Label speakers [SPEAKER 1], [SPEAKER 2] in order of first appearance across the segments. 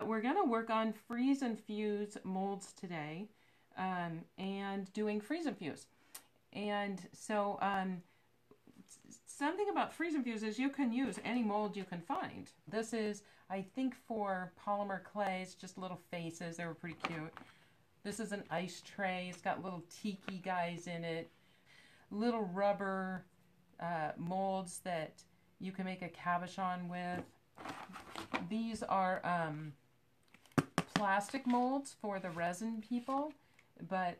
[SPEAKER 1] We're going to work on freeze and fuse molds today, and doing freeze and fuse. And so something about freeze and fuse is you can use any mold you can find. This is, I think, for polymer clays, just little faces. They were pretty cute. This is an ice tray. It's got little tiki guys in it. Little rubber molds that you can make a cabochon with. These are plastic molds for the resin people, but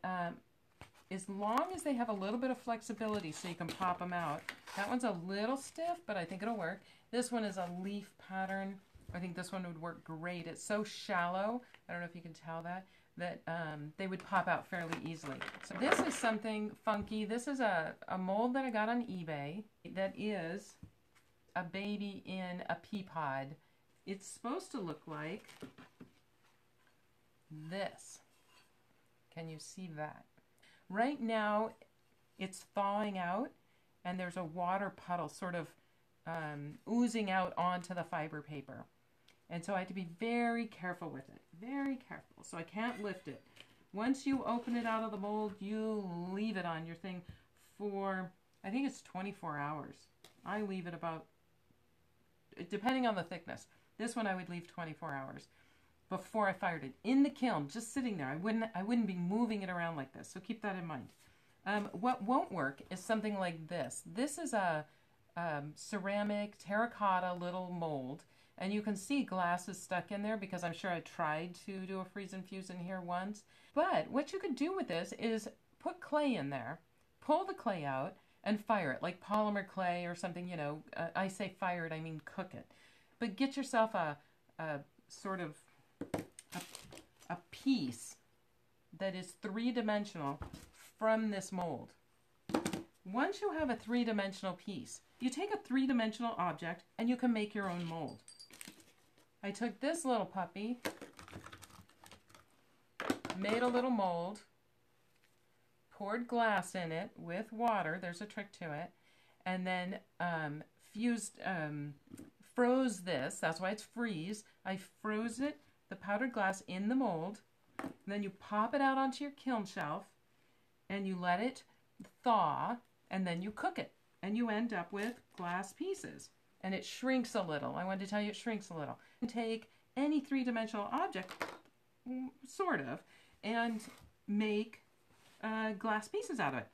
[SPEAKER 1] as long as they have a little bit of flexibility so you can pop them out. That one's a little stiff, but I think it'll work. This one is a leaf pattern. I think this one would work great. It's so shallow, I don't know if you can tell that they would pop out fairly easily. So this is something funky. This is a mold that I got on eBay that is a baby in a pea pod. It's supposed to look like this. Can you see that? Right now it's thawing out and there's a water puddle sort of oozing out onto the fiber paper. And so I have to be very careful with it. Very careful. So I can't lift it. Once you open it out of the mold, you leave it on your thing for, I think it's 24 hours. I leave it about, depending on the thickness. This one I would leave 24 hours before I fired it. In the kiln, just sitting there. I wouldn't be moving it around like this. So keep that in mind. What won't work is something like this. This is a ceramic terracotta little mold. And you can see glass is stuck in there because I'm sure I tried to do a freeze and fuse in here once. But what you could do with this is put clay in there, pull the clay out, and fire it, like polymer clay or something, you know. I say fire it, I mean cook it. But get yourself a sort of a piece that is three-dimensional from this mold. Once you have a three-dimensional piece, you take a three-dimensional object and you can make your own mold. I took this little puppy, made a little mold, poured glass in it with water, there's a trick to it, and then froze this, that's why it's freeze. I froze it, the powdered glass, in the mold, and then you pop it out onto your kiln shelf, and you let it thaw, and then you cook it, and you end up with glass pieces. And it shrinks a little. I wanted to tell you it shrinks a little. And take any three-dimensional object, sort of, and make glass pieces out of it.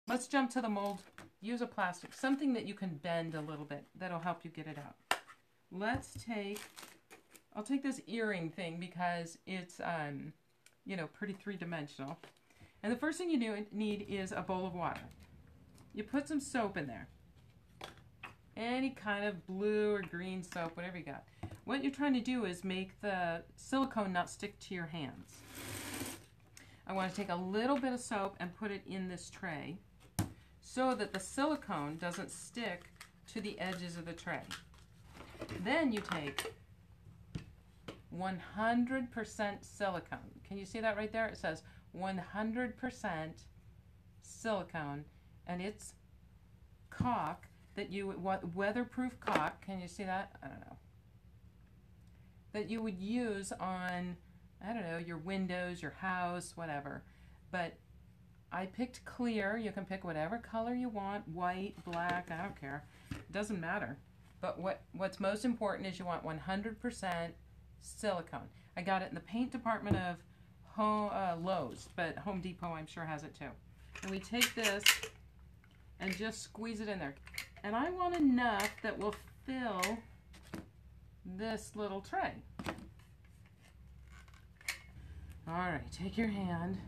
[SPEAKER 1] Let's jump to the mold. Use a plastic, something that you can bend a little bit. That'll help you get it out. I'll take this earring thing because it's, you know, pretty three-dimensional. And the first thing you need is a bowl of water. You put some soap in there. Any kind of blue or green soap, whatever you got. What you're trying to do is make the silicone not stick to your hands. I want to take a little bit of soap and put it in this tray so that the silicone doesn't stick to the edges of the tray. Then you take 100% silicone. Can you see that right there? It says 100% silicone. And it's caulk that weatherproof caulk, can you see that? I don't know. That you would use on, I don't know, your windows, your house, whatever. But I picked clear. You can pick whatever color you want, white, black, I don't care. It doesn't matter. But what's most important is you want 100% silicone. I got it in the paint department of Lowe's, but Home Depot I'm sure has it too. And we take this and just squeeze it in there. And I want enough that will fill this little tray. All right, take your hand.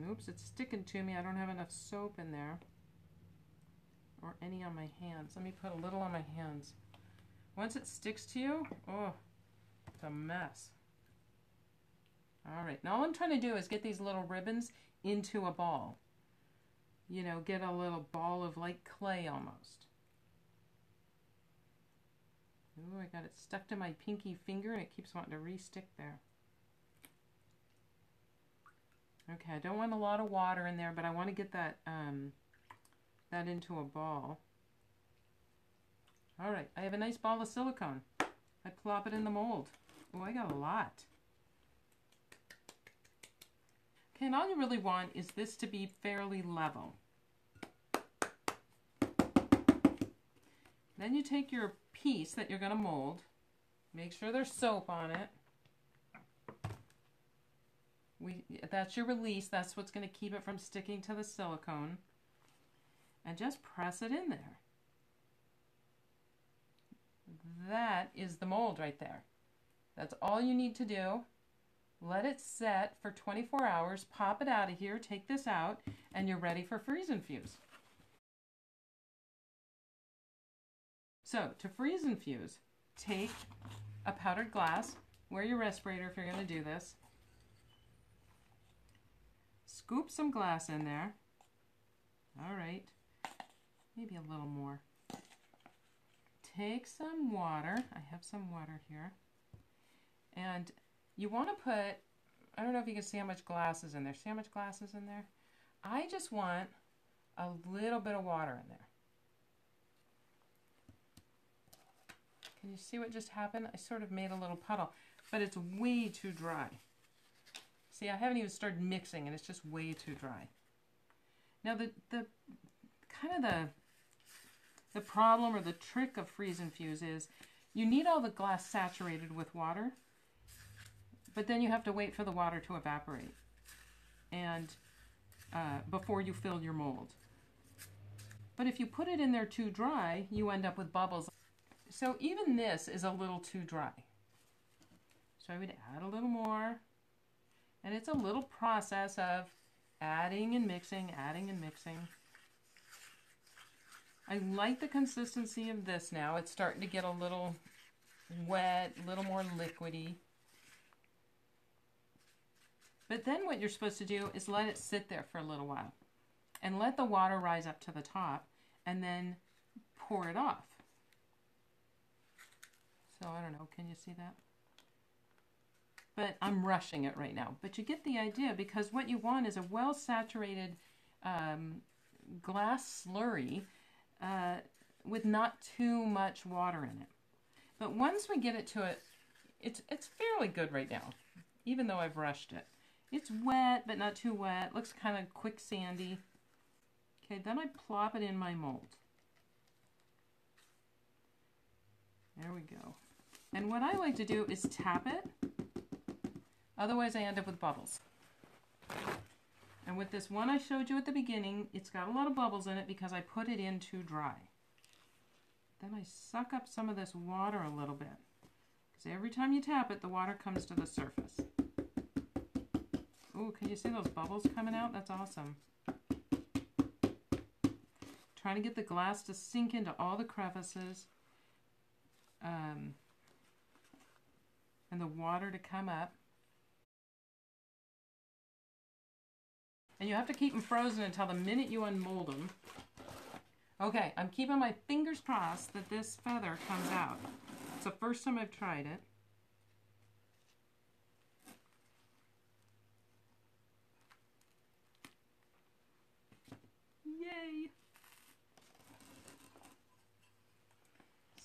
[SPEAKER 1] Oops, it's sticking to me. I don't have enough soap in there. Or any on my hands. Let me put a little on my hands. Once it sticks to you, oh, it's a mess. All right, now all I'm trying to do is get these little ribbons into a ball. You know, get a little ball of like clay almost. Ooh, I got it stuck to my pinky finger and it keeps wanting to re-stick there. Okay, I don't want a lot of water in there, but I want to get that that into a ball. All right, I have a nice ball of silicone. I plop it in the mold. Oh, I got a lot. Okay, and all you really want is this to be fairly level. Then you take your piece that you're going to mold. Make sure there's soap on it. That's your release. That's what's going to keep it from sticking to the silicone. And just press it in there. That is the mold right there. That's all you need to do. Let it set for 24 hours. Pop it out of here. Take this out. And you're ready for freeze and fuse. So, to freeze and fuse, take a powdered glass. Wear your respirator if you're going to do this. Scoop some glass in there. All right. Maybe a little more. Take some water. I have some water here. And you want to put, I don't know if you can see how much glass is in there. See how much glass is in there? I just want a little bit of water in there. Can you see what just happened? I sort of made a little puddle, but it's way too dry. See, I haven't even started mixing and it's just way too dry. Now the problem or the trick of freeze and fuse is you need all the glass saturated with water, but then you have to wait for the water to evaporate and before you fill your mold. But if you put it in there too dry, you end up with bubbles. So even this is a little too dry. So I would add a little more. And it's a little process of adding and mixing, adding and mixing. I like the consistency of this now. It's starting to get a little wet, a little more liquidy. But then what you're supposed to do is let it sit there for a little while. And let the water rise up to the top. And then pour it off. So I don't know, can you see that? But I'm rushing it right now. But you get the idea, because what you want is a well-saturated glass slurry with not too much water in it. But once we get it to it, it's fairly good right now, even though I've rushed it. It's wet, but not too wet. Looks kind of quicksandy. Okay, then I plop it in my mold. There we go. And what I like to do is tap it. Otherwise, I end up with bubbles. And with this one I showed you at the beginning, it's got a lot of bubbles in it because I put it in too dry. Then I suck up some of this water a little bit. Because every time you tap it, the water comes to the surface. Ooh, can you see those bubbles coming out? That's awesome. Trying to get the glass to sink into all the crevices. And the water to come up. And you have to keep them frozen until the minute you unmold them. Okay, I'm keeping my fingers crossed that this feather comes out. It's the first time I've tried it. Yay!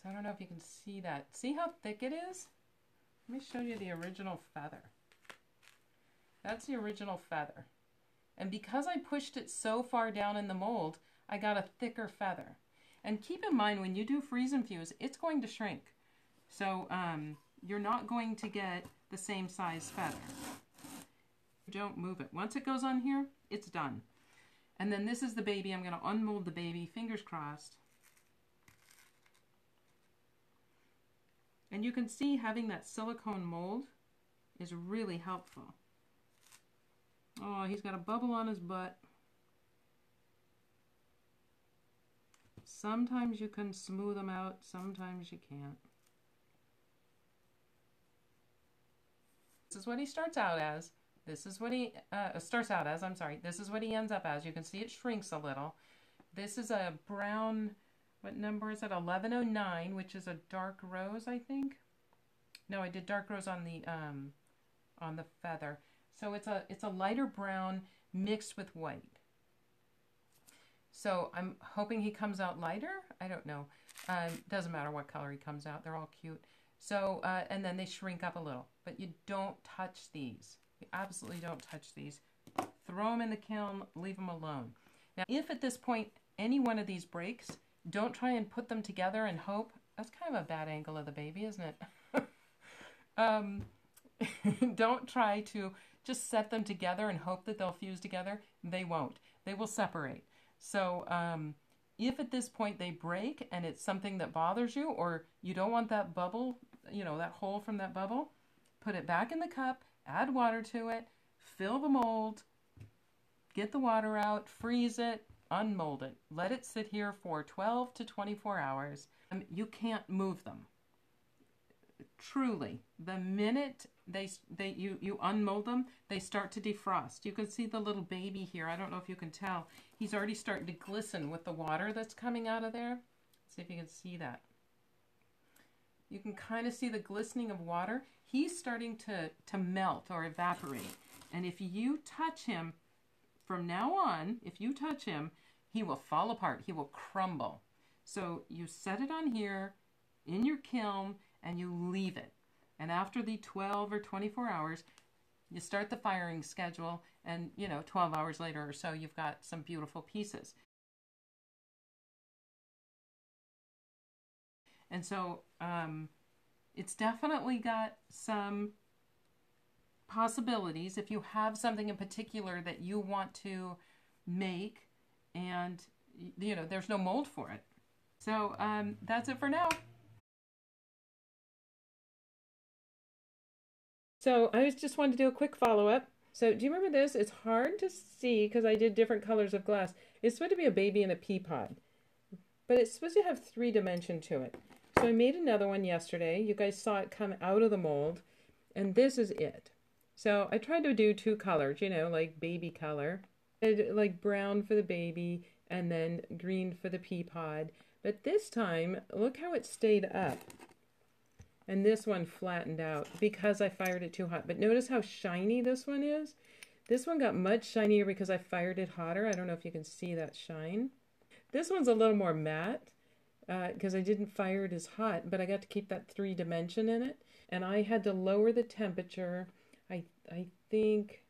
[SPEAKER 1] So I don't know if you can see that. See how thick it is? Let me show you the original feather. That's the original feather. And because I pushed it so far down in the mold, I got a thicker feather. And keep in mind, when you do freeze and fuse, it's going to shrink. So you're not going to get the same size feather. Don't move it. Once it goes on here, it's done. And then this is the baby. I'm going to unmold the baby, fingers crossed. And you can see having that silicone mold is really helpful. Oh, he's got a bubble on his butt. Sometimes you can smooth them out, sometimes you can't. This is what he starts out as. This is what he This is what he ends up as. You can see it shrinks a little. This is a brown, what number is it? 1109, which is a dark rose, I think. No, I did dark rose on the feather. So it's a lighter brown mixed with white. So I'm hoping he comes out lighter. I don't know. Doesn't matter what color he comes out. They're all cute. So, and then they shrink up a little. But you don't touch these. You absolutely don't touch these. Throw them in the kiln. Leave them alone. Now, if at this point any one of these breaks, don't try and put them together and hope. That's kind of a bad angle of the baby, isn't it? Don't try to just set them together and hope that they'll fuse together. They won't. They will separate. So if at this point they break and it's something that bothers you, or you don't want that bubble, you know, that hole from that bubble, put it back in the cup, add water to it, fill the mold, get the water out, freeze it, unmold it. Let it sit here for 12 to 24 hours. You can't move them. Truly, the minute you unmold them, they start to defrost. You can see the little baby here. I don't know if you can tell. He's already starting to glisten with the water that's coming out of there. Let's see if you can see that. You can kind of see the glistening of water. He's starting to melt or evaporate. And if you touch him, from now on, if you touch him, he will fall apart. He will crumble. So you set it on here in your kiln and you leave it. And after the 12 or 24 hours, you start the firing schedule, and 12 hours later or so, you've got some beautiful pieces. And so it's definitely got some possibilities if you have something in particular that you want to make, and there's no mold for it. So that's it for now. So I just wanted to do a quick follow-up. So do you remember this? It's hard to see because I did different colors of glass. It's supposed to be a baby in a pea pod, but it's supposed to have 3 dimension to it. So I made another one yesterday. You guys saw it come out of the mold, and this is it. So I tried to do 2 colors, like baby color, like brown for the baby, and then green for the pea pod. But this time, look how it stayed up. And this one flattened out because I fired it too hot. But notice how shiny this one is. This one got much shinier because I fired it hotter. I don't know if you can see that shine. This one's a little more matte because I didn't fire it as hot, but I got to keep that 3 dimension in it. And I had to lower the temperature, I think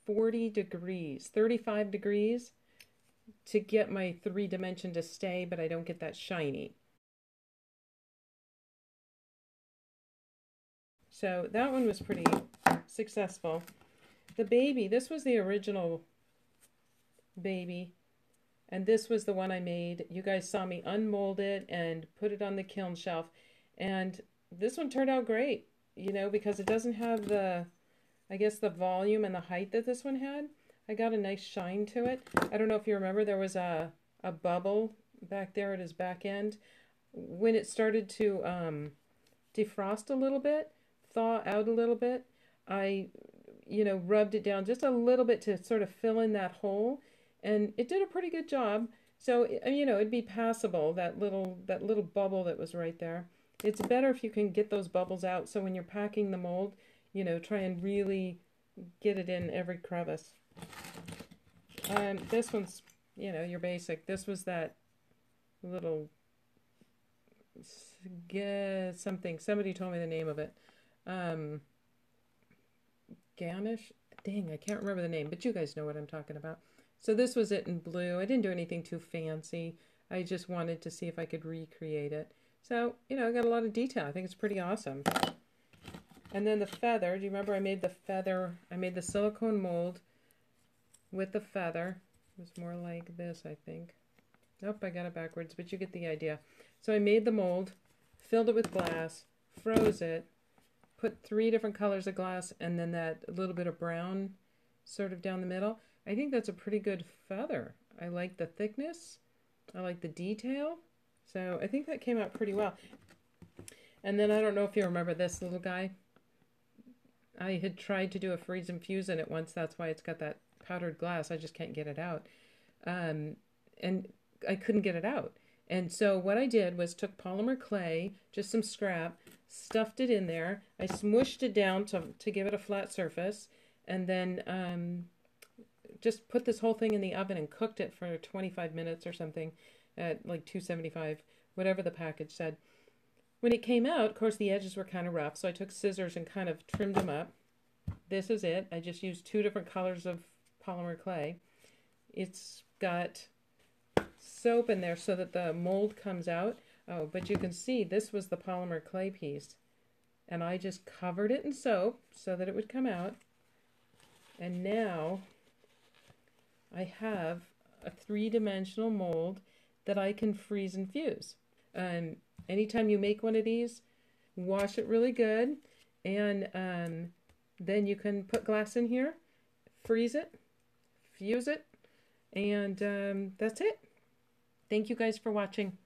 [SPEAKER 1] 40 degrees, 35 degrees to get my 3 dimension to stay, but I don't get that shiny. So that one was pretty successful. The baby, this was the original baby, and this was the one I made. You guys saw me unmold it and put it on the kiln shelf, and this one turned out great, because it doesn't have the, I guess, the volume and the height that this one had. I got a nice shine to it. I don't know if you remember, there was a bubble back there at his back end. When it started to defrost a little bit, thaw out a little bit, I rubbed it down just a little bit to sort of fill in that hole, and it did a pretty good job. So it'd be passable, that little bubble that was right there. It's better if you can get those bubbles out, so when you're packing the mold, try and really get it in every crevice. This one's your basic. This was that little something, somebody told me the name of it. Ganish? Dang, I can't remember the name, but you guys know what I'm talking about. So this was it in blue. I didn't do anything too fancy. I just wanted to see if I could recreate it. So, I got a lot of detail. I think it's pretty awesome. And then the feather. Do you remember I made the feather? I made the silicone mold with the feather. It was more like this, I think. Nope, I got it backwards, but you get the idea. So I made the mold, filled it with glass, froze it, put 3 different colors of glass, and then that little bit of brown sort of down the middle. I think that's a pretty good feather. I like the thickness. I like the detail. So I think that came out pretty well. And then I don't know if you remember this little guy. I had tried to do a freeze and fuse in it once. That's why it's got that powdered glass. I just can't get it out. And I couldn't get it out. And so what I did was took polymer clay, just some scrap, stuffed it in there. I smushed it down to give it a flat surface, and then just put this whole thing in the oven and cooked it for 25 minutes or something at like 275, whatever the package said. When it came out, of course, the edges were kind of rough, so I took scissors and kind of trimmed them up. This is it. I just used 2 different colors of polymer clay. It's got soap in there so that the mold comes out. Oh, but you can see this was the polymer clay piece. And I just covered it in soap so that it would come out. And now I have a 3-dimensional mold that I can freeze and fuse. Anytime you make one of these, wash it really good, and then you can put glass in here, freeze it, fuse it, and that's it. Thank you guys for watching.